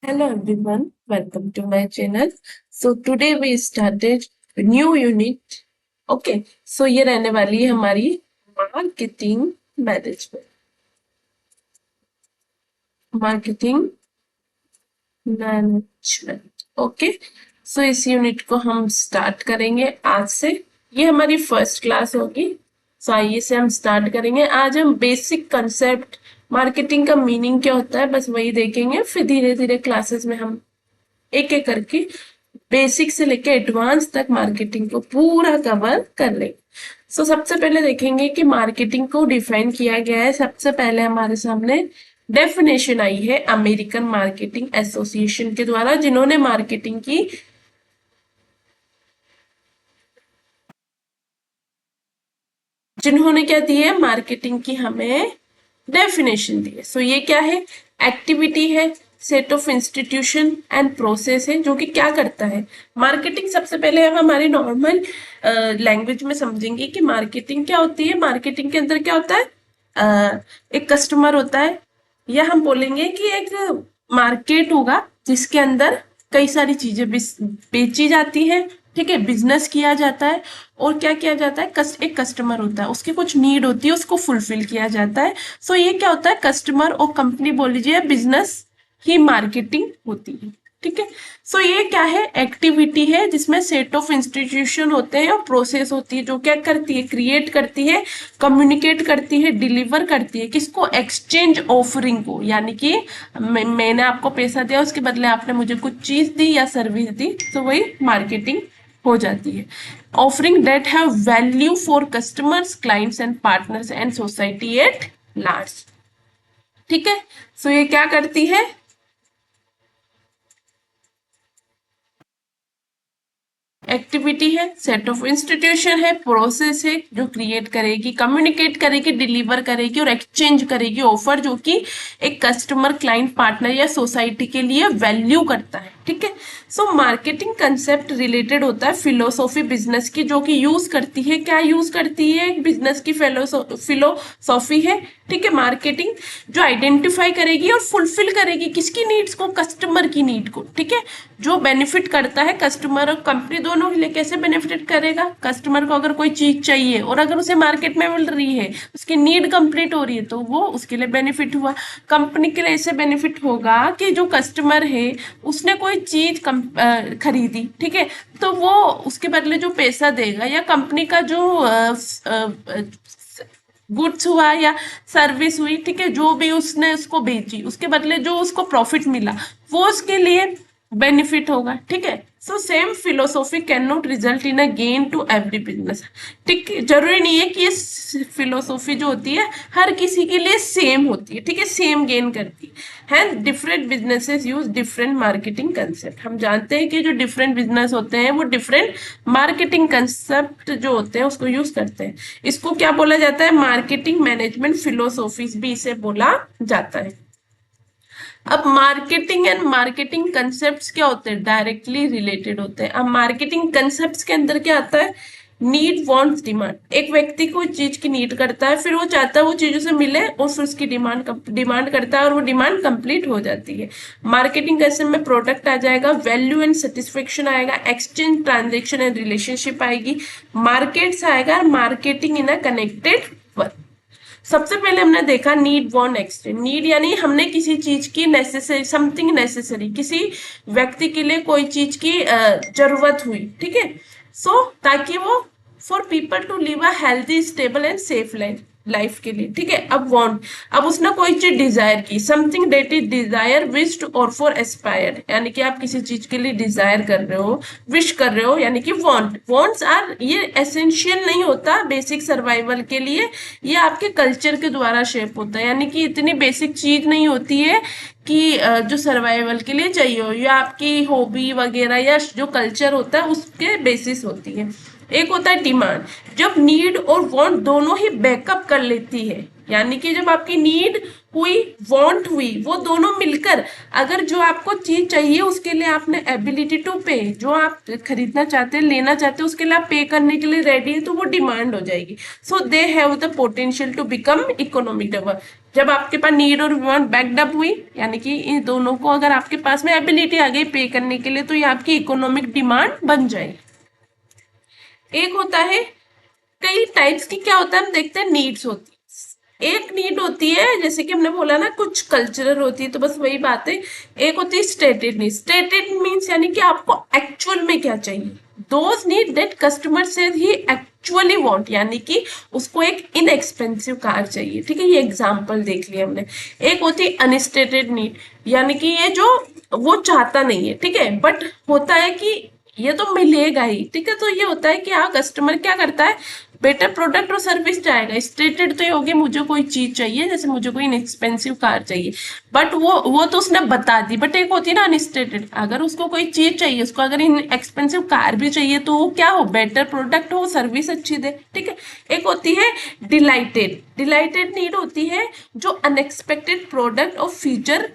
Hello everyone, welcome to my channel. So today we started a new unit. Okay, so ये रहने वाली है हमारी marketing management. Marketing management. Okay, so इस unit को हम स्टार्ट करेंगे आज से. ये हमारी फर्स्ट क्लास होगी. सो आइए से हम स्टार्ट करेंगे. आज हम बेसिक कंसेप्ट, मार्केटिंग का मीनिंग क्या होता है, बस वही देखेंगे. फिर धीरे धीरे क्लासेस में हम एक एक करके बेसिक से लेके एडवांस तक मार्केटिंग को पूरा कवर कर लेंगे. सो सबसे पहले देखेंगे कि मार्केटिंग को डिफाइन किया गया है. सबसे पहले हमारे सामने डेफिनेशन आई है अमेरिकन मार्केटिंग एसोसिएशन के द्वारा, जिन्होंने मार्केटिंग की जिन्होंने क्या दी है, मार्केटिंग की हमें डेफिनेशन दी है. सो ये क्या है, एक्टिविटी है, set of institution and process है, जो कि क्या करता है मार्केटिंग. सबसे पहले हम हमारी नॉर्मल लैंग्वेज में समझेंगे कि मार्केटिंग क्या होती है. मार्केटिंग के अंदर क्या होता है, एक कस्टमर होता है, या हम बोलेंगे कि एक मार्केट होगा जिसके अंदर कई सारी चीजें बेची जाती है. ठीक है, बिजनेस किया जाता है. और क्या किया जाता है, एक कस्टमर होता है, उसकी कुछ नीड होती है, उसको फुलफिल किया जाता है. सो ये क्या होता है, कस्टमर और कंपनी बोल लीजिए, बिजनेस ही मार्केटिंग होती है. ठीक है, सो ये क्या है, एक्टिविटी है जिसमें सेट ऑफ इंस्टीट्यूशन होते हैं और प्रोसेस होती है, जो क्या करती है, क्रिएट करती है, कम्युनिकेट करती है, डिलीवर करती है. किसको, एक्सचेंज ऑफरिंग को. यानी कि मैंने आपको पैसा दिया, उसके बदले आपने मुझे कुछ चीज दी या सर्विस दी, तो वही मार्केटिंग हो जाती है. Offering that have value for customers, clients and partners and society at large. ठीक है, सो ये क्या करती है, एक्टिविटी है, सेट ऑफ इंस्टीट्यूशन है, प्रोसेस है जो क्रिएट करेगी, कम्युनिकेट करेगी, डिलीवर करेगी और एक्सचेंज करेगी ऑफर, जो कि एक कस्टमर, क्लाइंट, पार्टनर या सोसाइटी के लिए वैल्यू करता है. ठीक है, सो मार्केटिंग कंसेप्ट रिलेटेड होता है फिलोसॉफी बिजनेस की, जो कि यूज करती है, क्या यूज करती है, बिजनेस की फिलोसॉफी है. ठीक है, मार्केटिंग जो आइडेंटिफाई करेगी और फुलफिल करेगी किसकी नीड्स को, कस्टमर की नीड को. ठीक है, जो बेनिफिट करता है कस्टमर और कंपनी दोनों के लिए. कैसे बेनिफिट करेगा, कस्टमर को अगर कोई चीज चाहिए और अगर उसे मार्केट में मिल रही है, उसकी नीड कंप्लीट हो रही है, तो वो उसके लिए बेनिफिट हुआ. कंपनी के लिए ऐसे बेनिफिट होगा कि जो कस्टमर है उसने कोई चीज खरीदी, ठीक है, तो वो उसके बदले जो पैसा देगा, या कंपनी का जो गुड्स हुआ या सर्विस हुई, ठीक है, जो भी उसने उसको बेची, उसके बदले जो उसको प्रॉफिट मिला, वो उसके लिए बेनिफिट होगा. ठीक है, so same philosophy can not result in a gain to every business. ठीक, जरूरी नहीं है कि ये फिलोसॉफी जो होती है हर किसी के लिए सेम होती है. ठीक है, सेम गेन करती है. Different businesses use different marketing concept. हम जानते हैं कि जो डिफरेंट बिजनेस होते हैं वो डिफरेंट मार्केटिंग कंसेप्ट जो होते हैं उसको यूज करते हैं. इसको क्या बोला जाता है, मार्केटिंग मैनेजमेंट फिलोसॉफीज भी इसे बोला जाता है. अब मार्केटिंग एंड मार्केटिंग कंसेप्ट्स क्या होते हैं, डायरेक्टली रिलेटेड होते हैं. अब मार्केटिंग कंसेप्ट्स के अंदर क्या आता है, नीड, वांट्स, डिमांड. एक व्यक्ति को चीज की नीड करता है, फिर वो चाहता है वो चीज उसे मिले, और फिर उसकी डिमांड करता है और वो डिमांड कंप्लीट हो जाती है. मार्केटिंग कंसेप्ट में प्रोडक्ट आ जाएगा, वैल्यू एंड सेटिस्फेक्शन आएगा, एक्सचेंज, ट्रांजेक्शन एंड रिलेशनशिप आएगी, मार्केट्स आएगा, marketing in a connected work. सबसे पहले हमने देखा नीड, वांट, एक्सचेंज. नीड यानी हमने किसी चीज की नेसेसरी, समथिंग नेसेसरी, किसी व्यक्ति के लिए कोई चीज की जरूरत हुई. ठीक है, सो ताकि वो for people to live a healthy, stable and safe life के लिए. ठीक है, अब वांट, अब उसने कोई चीज डिजायर की, something that is desire, wished और फॉर एस्पायर. यानी कि आप किसी चीज के लिए डिजायर कर रहे हो, विश कर रहे हो, यानी कि वांट. वांट्स आर, ये एसेंशियल नहीं होता बेसिक सर्वाइवल के लिए, ये आपके कल्चर के द्वारा शेप होता है. यानी कि इतनी बेसिक चीज नहीं होती है कि जो सर्वाइवल के लिए चाहिए हो, या आपकी हॉबी वगैरह या जो कल्चर होता है उसके बेसिस होती है. एक होता है डिमांड, जब नीड और वांट दोनों ही बैकअप कर लेती है. यानी कि जब आपकी नीड हुई, वांट हुई, वो दोनों मिलकर अगर जो आपको चीज चाहिए उसके लिए आपने एबिलिटी टू पे, जो आप खरीदना चाहते हैं, लेना चाहते हैं, उसके लिए आप पे करने के लिए रेडी है, तो वो डिमांड हो जाएगी. So they have the potential to become economic develop. जब आपके पास नीड और वांट बैक्ड अप हुई, यानी कि इन दोनों को अगर आपके पास में एबिलिटी आ गई पे करने के लिए, तो ये आपकी इकोनॉमिक डिमांड बन जाएगी। एक होता है, कई टाइप्स की क्या होता है, हम देखते हैं नीड्स होती है। एक नीड होती है जैसे कि हमने बोला ना कुछ कल्चरल होती है, तो बस वही बात है। एक होती है स्टेटेड नीड। स्टेटेड मीन्स यानी कि आपको एक्चुअल में क्या चाहिए, दोज नीड दैट कस्टमर से ही एक्चुअली वांट, यानी कि उसको एक इनएक्सपेंसिव कार चाहिए, ठीक है, ये एग्जांपल देख लिया हमने। एक होती है अनस्टेटेड नीड, यानी कि ये जो वो चाहता नहीं है, ठीक है, बट होता है कि ये तो मिलेगा ही, ठीक है, तो ये होता है कि हाँ कस्टमर क्या करता है, बेटर प्रोडक्ट और सर्विस चाहेगा। स्टेटेड तो ये हो गया मुझे कोई चीज चाहिए, जैसे मुझे कोई इनएक्सपेंसिव कार चाहिए, बट वो तो उसने बता दी। बट एक होती है ना अनस्टेटेड, अगर उसको कोई चीज चाहिए, उसको अगर इन एक्सपेंसिव कार भी चाहिए, तो वो क्या हो, बेटर प्रोडक्ट हो, सर्विस अच्छी दे, ठीक है। एक होती है डिलाइटेड। डिलाइटेड नीड होती है जो अनएक्सपेक्टेड प्रोडक्ट और feature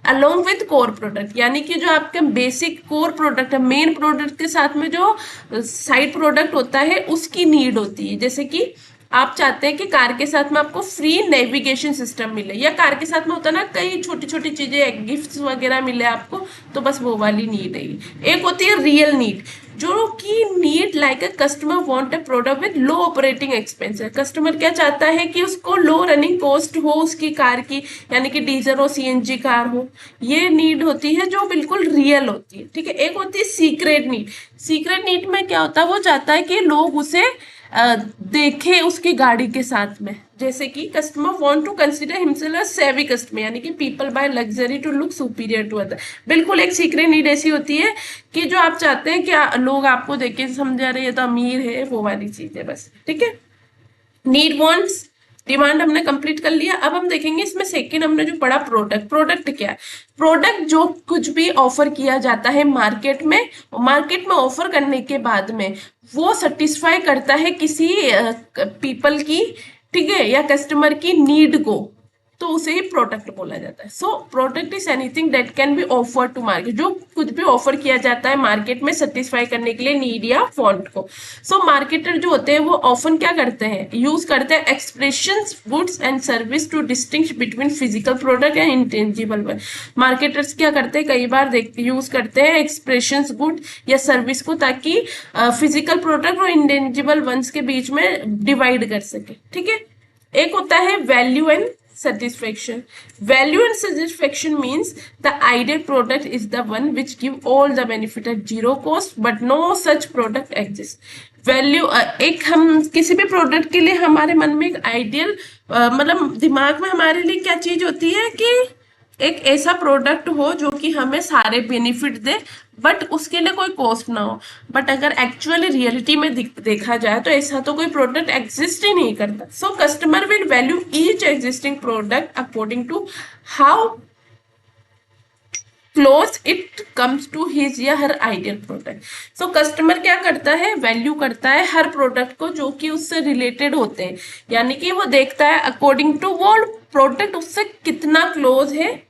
along with core product, यानी कि जो आपके बेसिक कोर प्रोडक्ट है, मेन प्रोडक्ट के साथ में जो साइड प्रोडक्ट होता है उसकी नीड होती है। जैसे कि आप चाहते हैं कि कार के साथ में आपको फ्री नेविगेशन सिस्टम मिले, या कार के साथ में होता है ना कई छोटी छोटी चीजें गिफ्ट्स वगैरह मिले आपको, तो बस वो वाली नीड है। एक होती है रियल नीड, जो कि need like a customer want a product with low operating expense. Customer क्या चाहता है कि उसको लो रनिंग कॉस्ट हो उसकी कार की, यानी कि डीजल और सीएनजी कार हो, ये नीड होती है जो बिल्कुल रियल होती है, ठीक है। एक होती है सीक्रेट नीड। सीक्रेट नीड में क्या होता है, वो चाहता है कि लोग उसे देखे उसकी गाड़ी के साथ में, जैसे कि customer want to consider himself as savvy customer, यानी कि people buy luxury to look superior to other. बिल्कुल एक सीक्रेट नीड ऐसी होती है कि जो आप चाहते हैं कि लोग आपको देख के समझा रहे हैं तो अमीर है, वो वाली चीज है बस, ठीक है। नीड वांट्स डिमांड हमने कंप्लीट कर लिया। अब हम देखेंगे इसमें सेकंड हमने जो पढ़ा प्रोडक्ट। प्रोडक्ट क्या है, प्रोडक्ट जो कुछ भी ऑफर किया जाता है मार्केट में, मार्केट में ऑफर करने के बाद में वो सेटिस्फाई करता है किसी पीपल की, ठीक है, या कस्टमर की नीड को, तो उसे ही प्रोडक्ट बोला जाता है। So product is anything that can be offer to market, जो कुछ भी ऑफर किया जाता है मार्केट में सेटिस्फाई करने के लिए नीड या वांट को। सो मार्केटर जो होते हैं वो ऑफन क्या करते हैं, यूज करते हैं expressions, goods and service to distinguish between physical product and intangible one. Marketers क्या करते हैं, कई बार यूज करते हैं एक्सप्रेशंस, गुड या सर्विस को, ताकि फिजिकल प्रोडक्ट और इंटेंजिबल वंस के बीच में डिवाइड कर सके, ठीक है। एक होता है value and satisfaction. Value and satisfaction means the ideal product is the one which give all the benefit at zero cost, but no such product exists. Value एक हम किसी भी प्रोडक्ट के लिए हमारे मन में एक आइडियल मतलब दिमाग में हमारे लिए क्या चीज होती है कि एक ऐसा प्रोडक्ट हो जो कि हमें सारे बेनिफिट दे, बट उसके लिए कोई कॉस्ट ना हो। बट अगर एक्चुअली रियलिटी में देखा जाए तो ऐसा तो कोई प्रोडक्ट एग्जिस्ट ही नहीं करता। So customer will value each existing product according to how close it comes to his या her ideal product. So customer क्या करता है, वैल्यू करता है हर प्रोडक्ट को जो कि उससे रिलेटेड होते हैं, यानी कि वो देखता है अकॉर्डिंग टू वो प्रोडक्ट उससे कितना क्लोज है,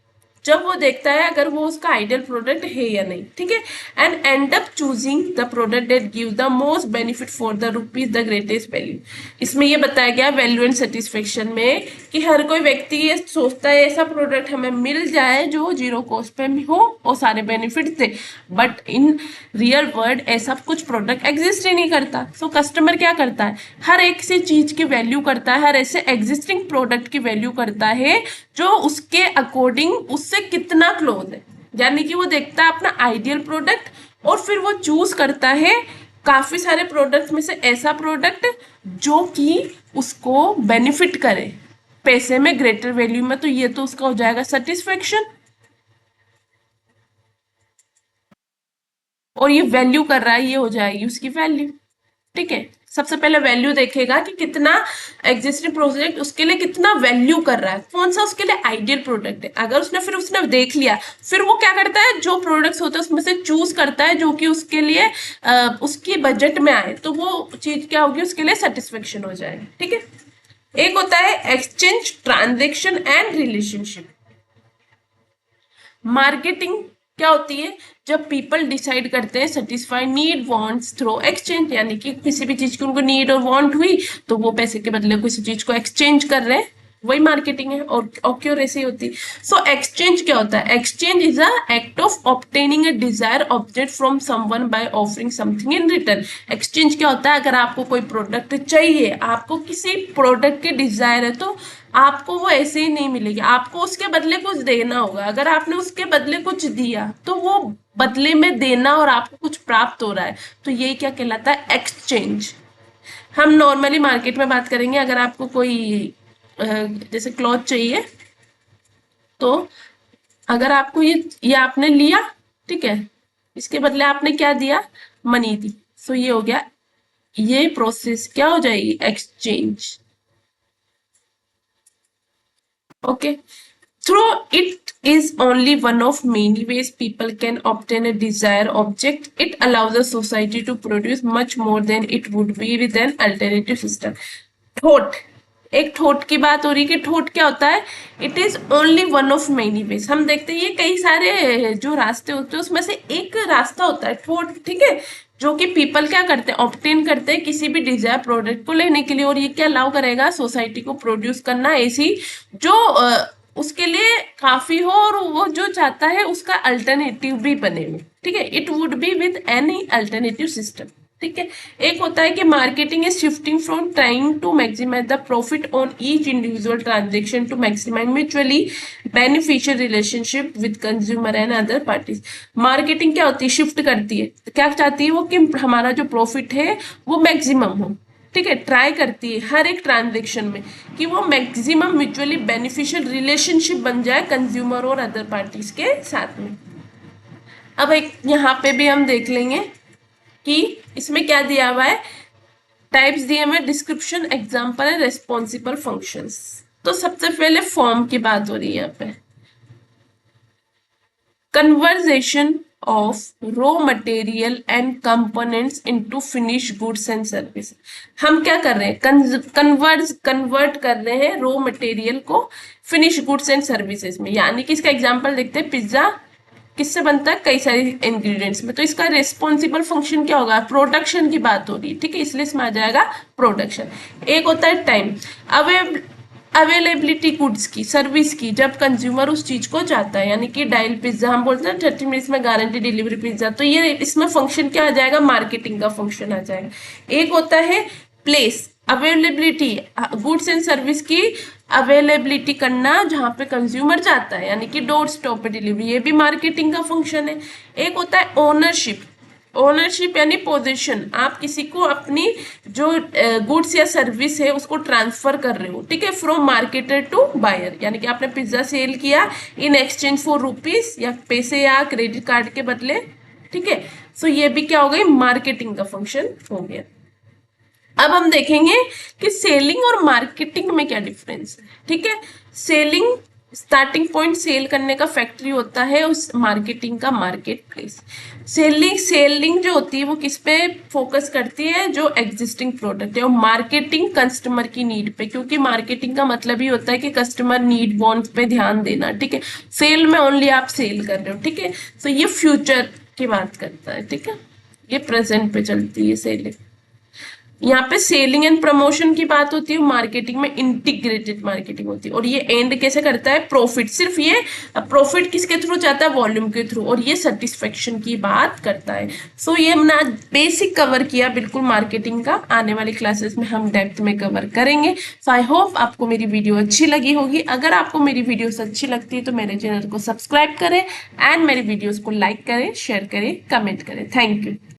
जब वो देखता है अगर वो उसका आइडियल प्रोडक्ट है या नहीं, ठीक है। And and up choosing the product that give the most benefit for the rupees the greatest value. इसमें ये बताया गया वैल्यू एंड सेटिस्फेक्शन में कि हर कोई व्यक्ति ये सोचता है ऐसा प्रोडक्ट हमें मिल जाए जो जीरो कॉस्ट पे हो और सारे benefit they, but in real world ऐसा कुछ प्रोडक्ट एग्जिस्ट ही नहीं करता। सो कस्टमर क्या करता है, हर एक सी चीज की वैल्यू करता है, हर ऐसे एग्जिस्टिंग प्रोडक्ट की वैल्यू करता है जो उसके अकॉर्डिंग उससे कितना क्लोज है, यानी कि वो देखता है अपना आइडियल प्रोडक्ट और फिर वो चूज करता है काफी सारे प्रोडक्ट में से ऐसा प्रोडक्ट जो कि उसको बेनिफिट करे पैसे में, ग्रेटर वैल्यू में, तो ये तो उसका हो जाएगा सेटिस्फेक्शन। और ये वैल्यू कर रहा है, ये हो जाएगी उसकी वैल्यू, ठीक है। सबसे पहले वैल्यू देखेगा कि कितना एग्जिस्टिंग प्रोजेक्ट उसके लिए कितना वैल्यू कर रहा है, कौन सा उसके लिए आइडियल प्रोडक्ट है। अगर उसने देख लिया, फिर वो क्या करता है, जो प्रोडक्ट्स होते हैं उसमें से चूज करता है जो कि उसके लिए उसकी बजट में आए, तो वो चीज क्या होगी, उसके लिए सेटिस्फेक्शन हो जाएगी, ठीक है। एक होता है exchange, transaction and relationship. Marketing क्या होती है, जब पीपल डिसाइड करते हैं satisfy need wants through exchange, यानी कि किसी भी चीज की उनको नीड और वांट हुई तो वो पैसे के बदले किसी चीज को एक्सचेंज कर रहे हैं, वही मार्केटिंग है और ऑक्यूरेसी होती है। सो एक्सचेंज क्या होता है? Exchange is a act of obtaining a desire object from someone by offering something in return. Exchange क्या होता है? अगर आपको कोई प्रोडक्ट चाहिए, आपको किसी प्रोडक्ट के डिजायर है, तो आपको वो ऐसे ही नहीं मिलेगी, आपको उसके बदले कुछ देना होगा। अगर आपने उसके बदले कुछ दिया तो वो बदले में देना और आपको कुछ प्राप्त हो रहा है, तो ये क्या कहलाता है? एक्सचेंज। हम नॉर्मली मार्केट में बात करेंगे, अगर आपको कोई जैसे क्लॉथ चाहिए, तो अगर आपको ये आपने लिया, ठीक है, इसके बदले आपने क्या दिया? मनी दी। सो ये हो गया, ये प्रोसेस क्या हो जाएगी? Exchange. Okay. Through it is only one of many ways people can obtain a desired object. It allows a society to produce much more than it would be with an alternative system. Thought, एक thought की बात हो रही है कि thought क्या होता है? It is only one of many ways. हम देखते हैं ये कई सारे जो रास्ते होते हैं उसमें से एक रास्ता होता है थोट, ठीक है, जो कि पीपल क्या करते हैं? ऑब्टेन करते हैं किसी भी डिजायर प्रोडक्ट को लेने के लिए, और ये क्या अलाउ करेगा? सोसाइटी को प्रोड्यूस करना ऐसी जो उसके लिए काफी हो और वो जो चाहता है उसका अल्टरनेटिव भी बने हुए, ठीक है। It would be with any alternative system, ठीक है। एक होता है कि marketing is shifting from trying to maximise the profit on each individual transaction to maximise mutually beneficial relationship with consumer and other parties. Marketing क्या होती है? Shift करती है, क्या चाहती है वो? कि हमारा जो प्रॉफिट है वो मैक्सिमम हो, ठीक है। ट्राई करती है हर एक ट्रांजेक्शन में कि वो मैक्सिमम म्यूचुअली बेनिफिशियल रिलेशनशिप बन जाए कंज्यूमर और अदर पार्टीज के साथ में। अब एक यहाँ पे भी हम देख लेंगे कि इसमें क्या दिया हुआ है, टाइप्स दिए हुए, description, example and responsible functions. तो सबसे पहले फॉर्म की बात हो रही है यहाँ पे। Conversation of raw material and components into finish goods and service. हम क्या कर रहे हैं? कन्वर्ट कर रहे हैं रॉ मटेरियल को फिनिश गुड्स एंड सर्विसेज में। यानी कि इसका एग्जांपल देखते हैं, पिज्जा किससे बनता है? कई सारे इंग्रेडिएंट्स में। तो इसका रेस्पॉन्सिबल फंक्शन क्या होगा? प्रोडक्शन की बात हो रही है, ठीक है, इसलिए इसमें आ जाएगा प्रोडक्शन। एक होता है टाइम, अवेलेबिलिटी गुड्स की, सर्विस की, जब कंज्यूमर उस चीज को चाहता है। यानी कि डायल पिज्जा हम बोलते हैं 30 मिनट्स में गारंटी डिलीवरी पिज्जा, तो ये इसमें फंक्शन क्या आ जाएगा? मार्केटिंग का फंक्शन आ जाएगा। एक होता है place, availability, goods and service की अवेलेबिलिटी करना जहां पे कंज्यूमर चाहता है, यानी कि डोर स्टॉप पे डिलीवरी, ये भी मार्केटिंग का फंक्शन है। एक होता है ओनरशिप, ओनरशिप यानी पोजीशन, आप किसी को अपनी जो गुड्स या सर्विस है उसको ट्रांसफर कर रहे हो, ठीक है, फ्रॉम मार्केटर टू बायर। यानी कि आपने पिज्जा सेल किया इन एक्सचेंज फॉर रुपीज, या पैसे या क्रेडिट कार्ड के बदले, ठीक है। सो ये भी क्या हो गई? मार्केटिंग का फंक्शन हो गया। अब हम देखेंगे कि सेलिंग और मार्केटिंग में क्या डिफरेंस है, ठीक है। सेलिंग स्टार्टिंग पॉइंट, सेल करने का फैक्ट्री होता है, उस मार्केटिंग का मार्केट प्लेस। सेलिंग जो होती है वो किस पे फोकस करती है? जो एग्जिस्टिंग प्रोडक्ट है। और मार्केटिंग कस्टमर की नीड पे, क्योंकि मार्केटिंग का मतलब ही होता है कि कस्टमर नीड वांट पे ध्यान देना, ठीक है। सेल में ओनली आप सेल कर रहे हो, ठीक है। तो ये फ्यूचर की बात करता है, ठीक है, ये प्रेजेंट पे चलती है सेलिंग। यहाँ पे सेलिंग एंड प्रमोशन की बात होती है, मार्केटिंग में इंटीग्रेटेड मार्केटिंग होती है। और ये एंड कैसे करता है? प्रॉफिट। सिर्फ ये प्रॉफिट किसके थ्रू चाहता है? वॉल्यूम के थ्रू। और ये सेटिस्फेक्शन की बात करता है। सो ये हमने आज बेसिक कवर किया बिल्कुल मार्केटिंग का, आने वाली क्लासेस में हम डेप्थ में कवर करेंगे। सो आई होप आपको मेरी वीडियो अच्छी लगी होगी। अगर आपको मेरी वीडियोस अच्छी लगती है तो मेरे चैनल को सब्सक्राइब करें एंड मेरी वीडियोस को लाइक करें, शेयर करें, कमेंट करें। Thank you.